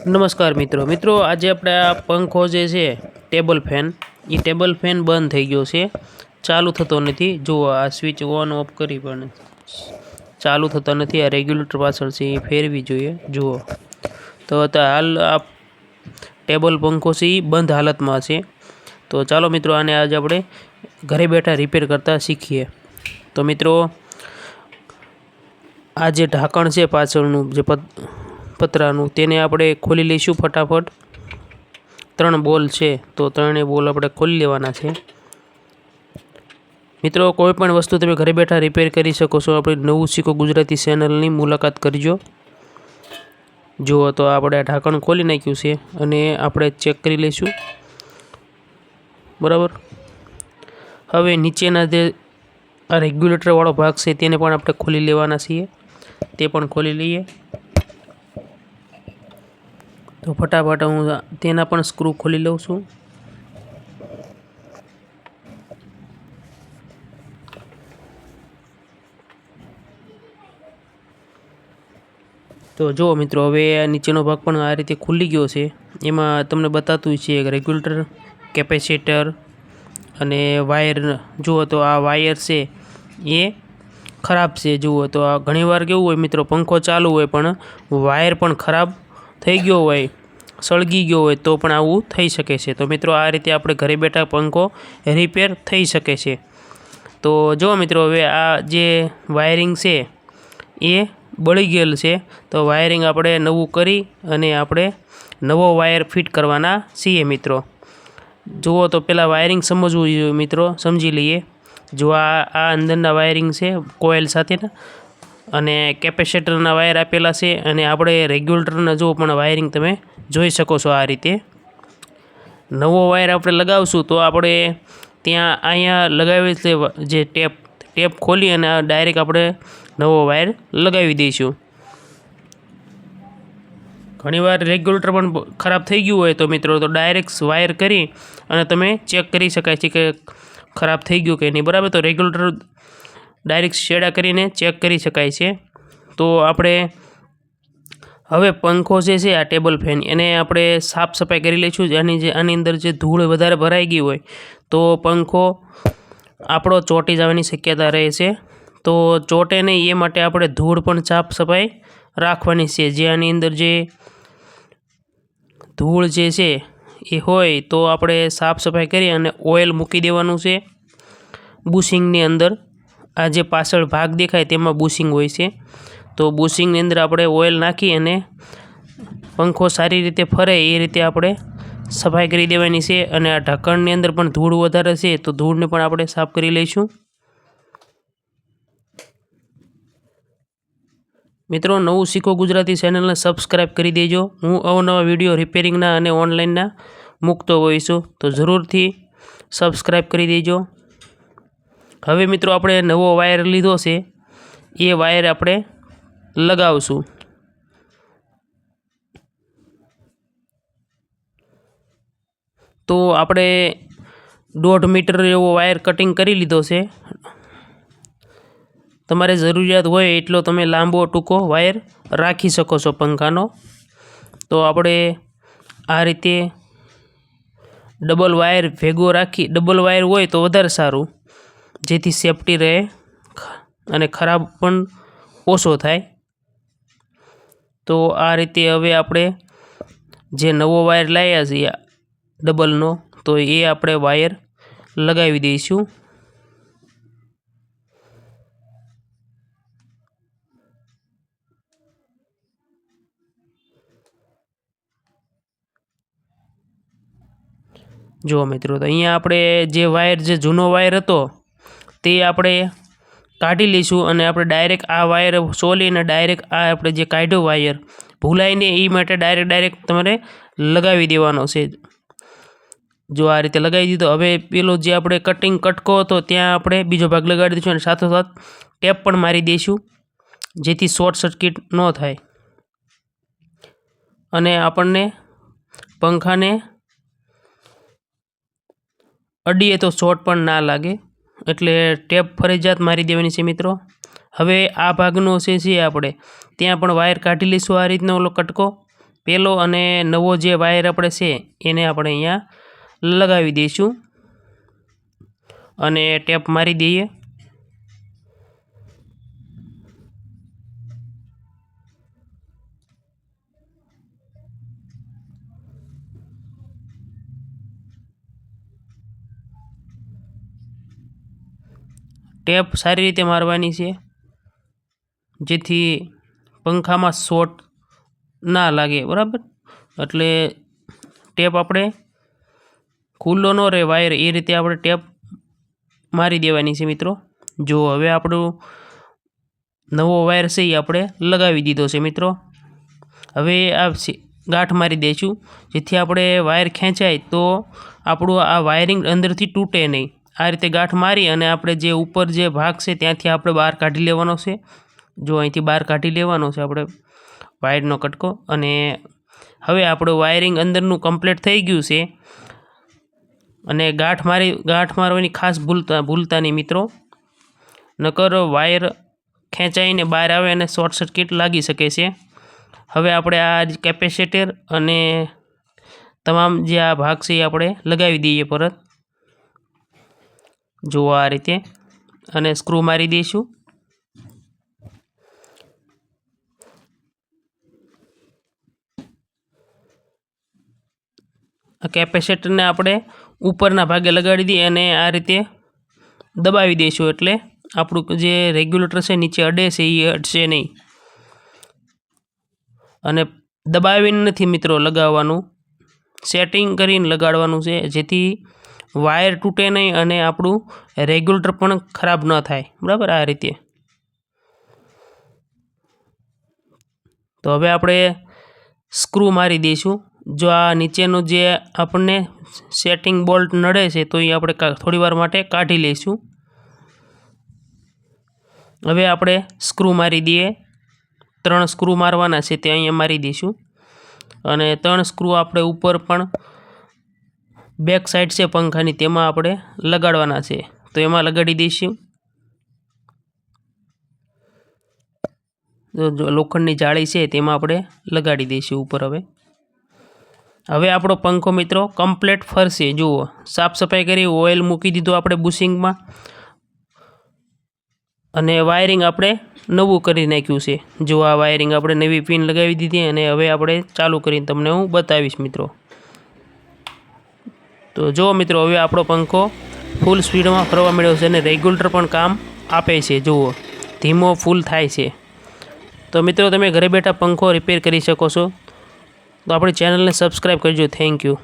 નમસ્કાર મિત્રો આજે આપણે આ પંખો જે છે ટેબલ ફેન બંધ થઈ ગયો છે, ચાલુ થતો નથી। જુઓ આ સ્વિચ ઓન ઓફ કરી પણ ચાલુ થતો નથી। આ રેગ્યુલેટર પાછળ છે એ ફેરવી જોઈએ। જુઓ તો હાલ આ ટેબલ પંખો છે એ બંધ હાલતમાં છે। તો ચાલો મિત્રો આને આજે આપણે ઘરે બેઠા રિપેર કરતા શીખીએ। તો મિત્રો આ જે ઢાંકણ છે પાછળનું જે પતરાનું તેને આપણે ખોલી લઈશું ફટાફટ। 3 બોલ છે તો 3 બોલ આપણે ખોલી લેવાના છે। મિત્રો કોઈ પણ વસ્તુ તમે ઘરે બેઠા રિપેર કરી શકો છો। આપણે નવું શીખો ગુજરાતી ચેનલની મુલાકાત કરજો। જુઓ તો આપણે આ ઢાંકણ ખોલી નાખ્યું છે અને આપણે ચેક કરી લઈશું બરાબર। હવે નીચેના જે આ રેગ્યુલેટર વાળો ભાગ છે તેને પણ આપણે ખોલી લેવાના છીએ, તે પણ ખોલી લઈએ। તો ફટાફટ હું તેના પણ સ્ક્રૂ ખોલી લઉં છું। તો જો મિત્રો હવે આ નીચેનો ભાગ પણ આ રીતે ખુલી ગયો છે। એમાં તમને બતાતું છે રેગ્યુલેટર, કેપેસિટર અને વાયર। જુઓ તો આ વાયર છે એ ખરાબ છે। જુઓ તો આ ઘણીવાર કેવું હોય મિત્રો, પંખો ચાલુ હોય પણ વાયર પણ ખરાબ થઈ ગયો હોય, સળગી ગયો હોય તો પણ આવું થઈ શકે છે। તો મિત્રો આ રીતે આપણે ઘરે બેઠા પંખો રિપેર થઈ શકે છે। તો જો મિત્રો હવે આ જે વાયરિંગ છે એ બળી ગયેલ છે, તો વાયરિંગ આપણે નવું કરી અને આપણે નવો વાયર ફિટ કરવાના છીએ મિત્રો। જુઓ તો પહેલાં વાયરિંગ સમજવું જોઈએ મિત્રો, સમજી લઈએ। જો આ અંદરના વાયરિંગ છે કોઇલ સાથેના, અને કેપેસિટરના વાયર આપેલા છે, અને આપણે રેગ્યુલેટરના જો પણ વાયરિંગ તમે જોઈ શકો છો। આ રીતે નવો વાયર આપણે લગાવશું તો આપણે ત્યાં અહીંયા લગાવેલ છે જે ટેપ ખોલી અને ડાયરેક્ટ આપણે નવો વાયર લગાવી દઈશું। ઘણીવાર રેગ્યુલેટર પણ ખરાબ થઈ ગયું હોય તો મિત્રો તો ડાયરેક્ટ વાયર કરી અને તમે ચેક કરી શકાય છે કે ખરાબ થઈ ગયું કે નહીં બરાબર। તો રેગ્યુલેટર ડાયરેક્ટ શેડા કરીને ચેક કરી શકાય છે। તો આપણે હવે પંખો જે છે આ ટેબલ ફેન એને આપણે સાફ સફાઈ કરી લઈશું। આની અંદર જે ધૂળ વધારે ભરાઈ ગઈ હોય તો પંખો આપણો ચોંટી જવાની શક્યતા રહે છે। તો ચોંટે નહીં એ માટે આપણે ધૂળ પણ સાફ સફાઈ રાખવાની છે। જે આની અંદર જે ધૂળ જે છે એ હોય તો આપણે સાફ સફાઈ કરી અને ઓઇલ મૂકી દેવાનું છે બુશિંગની અંદર। આ જે પાછળ ભાગ દેખાય તેમાં બુશિંગ હોય છે, તો બુશિંગની અંદર આપણે ઓઇલ નાખી અને પંખો સારી રીતે ફરે એ રીતે આપણે સફાઈ કરી દેવાની છે। અને આ ઢાંકણની અંદર પણ ધૂળ વધારે છે તો ધૂળને પણ આપણે સાફ કરી લઈશું। મિત્રો નવું શીખો ગુજરાતી ચેનલને સબસ્ક્રાઈબ કરી દેજો। હું અવનવા વિડીયો રિપેરિંગના અને ઓનલાઈનના મૂકતો હોઈશું, તો જરૂરથી સબસ્ક્રાઈબ કરી દેજો। હવે મિત્રો આપણે નવો વાયર લીધો છે એ વાયર આપણે લગાવશું। તો આપણે 1.5 મીટર એવો વાયર કટિંગ કરી લીધો છે। તમારે જરૂરિયાત હોય એટલો તમે લાંબો ટૂંકો વાયર રાખી શકો છો પંખાનો। તો આપણે આ રીતે ડબલ વાયર ભેગો રાખી, ડબલ વાયર હોય તો વધારે સારું, જેથી સેફટી રહે અને ખરાબ પણ ઓછો થાય। તો આ રીતે હવે આપણે જે નવો વાયર લાવ્યા છીએ ડબલનો, તો એ આપણે વાયર લગાવી દઈશું। જો મિત્રો તો અહીંયા આપણે જે વાયર, જે જૂનો વાયર હતો તે આપણે કાઢી લઈશું અને આપણે ડાયરેક્ટ આ વાયર સોલીને ડાયરેક્ટ આ આપણે જે કાઢ્યો વાયર ભૂલાય નહીં એ માટે ડાયરેક્ટ તમારે લગાવી દેવાનો છે। જો આ રીતે લગાવી દીધો। હવે પેલો જે આપણે કટકો હતો ત્યાં આપણે બીજો ભાગ લગાડી દઈશું અને સાથોસાથ ટેપ પણ મારી દઈશું, જેથી શોર્ટ સર્કિટ ન થાય અને આપણને પંખાને અડીએ તો શોર્ટ પણ ના લાગે, એટલે ટેપ ફરજિયાત મારી દેવાની છે મિત્રો। હવે આ ભાગનો છે આપણે ત્યાં પણ વાયર કાઢી લઈશું આ રીતનો ઓલો કટકો, પહેલો અને નવો જે વાયર આપણે છે એને આપણે અહીંયા લગાવી દઈશું અને ટેપ મારી દઈએ। ટેપ સારી રીતે મારવાની છે જેથી પંખામાં શોર્ટ ના લાગે, બરાબર। એટલે ટેપ આપણે ખુલ્લો ન રહે વાયર એ રીતે આપણે ટેપ મારી દેવાની છે મિત્રો। જો હવે આપણું નવો વાયર છે એ આપણે લગાવી દીધો છે મિત્રો। હવે આ ગાંઠ મારી દઈશું જેથી આપણે વાયર ખેંચાય તો આપણું આ વાયરિંગ અંદરથી તૂટે નહીં। આ રીતે ગાંઠ મારી અને આપણે જે ઉપર જે ભાગ છે ત્યાંથી આપણે બહાર કાઢી લેવાનો છે। જો અહીંથી બહાર કાઢી લેવાનો છે આપણે વાયરનો કટકો। અને હવે આપણું વાયરિંગ અંદરનું કમ્પ્લીટ થઈ ગયું છે। અને ગાંઠ મારવાની ખાસ ભૂલતા નહીં મિત્રો, નકર વાયર ખેંચાઈને બહાર આવે અને શોર્ટ સર્કિટ લાગી શકે છે। હવે આપણે આ કેપેસિટર અને તમામ જે આ ભાગ છે એ આપણે લગાવી દઈએ પરત। જો આ રીતે અને સ્ક્રૂ મારી દઈશું। આ કેપેસિટરને આપણે ઉપરના ભાગે લગાડી દઈએ અને આ રીતે દબાવી દઈશું એટલે આપણું જે રેગ્યુલેટર છે નીચે અડે છે એ અડશે નહીં। અને દબાવીને નથી મિત્રો લગાવવાનું, સેટિંગ કરીને લગાડવાનું છે જેથી વાયર તૂટે નહીં અને આપણું રેગ્યુલેટર પણ ખરાબ ન થાય, બરાબર। આ રીતે તો હવે આપણે સ્ક્રૂ મારી દઈશું। જો આ નીચેનું જે આપણને સેટિંગ બોલ્ટ નડે છે તો એ આપણે થોડી વાર માટે કાઢી લઈશું। હવે આપણે સ્ક્રૂ મારી દઈએ। 3 સ્ક્રૂ મારવાના છે તે અહીંયા મારી દઈશું અને 3 સ્ક્રૂ આપણે ઉપર પણ બેક સાઈડ છે પંખાની તેમાં આપણે લગાડવાના છે તો એમાં લગાડી દઈશું। જો લોખંડની જાળી છે તેમાં આપણે લગાડી દઈશું ઉપર। હવે આપણો પંખો મિત્રો કમ્પ્લીટ ફરશે। જુઓ, સાફ સફાઈ કરી, ઓઇલ મૂકી દીધું આપણે બુશિંગમાં અને વાયરિંગ આપણે નવું કરી નાખ્યું છે। જો આ વાયરિંગ આપણે નવી પિન લગાવી દીધી અને હવે આપણે ચાલુ કરીને તમને હું બતાવીશ મિત્રો। તો જો મિત્રો હવે આપણો પંખો ફૂલ સ્પીડમાં ફરવા મળ્યો છે અને રેગ્યુલેટર પણ કામ આપે છે। જુઓ, ધીમો ફૂલ થાય છે। તો મિત્રો તમે ઘરે બેઠા પંખો રિપેર કરી શકો છો। તો આપણી ચેનલને સબસ્ક્રાઈબ કરજો। Thank you.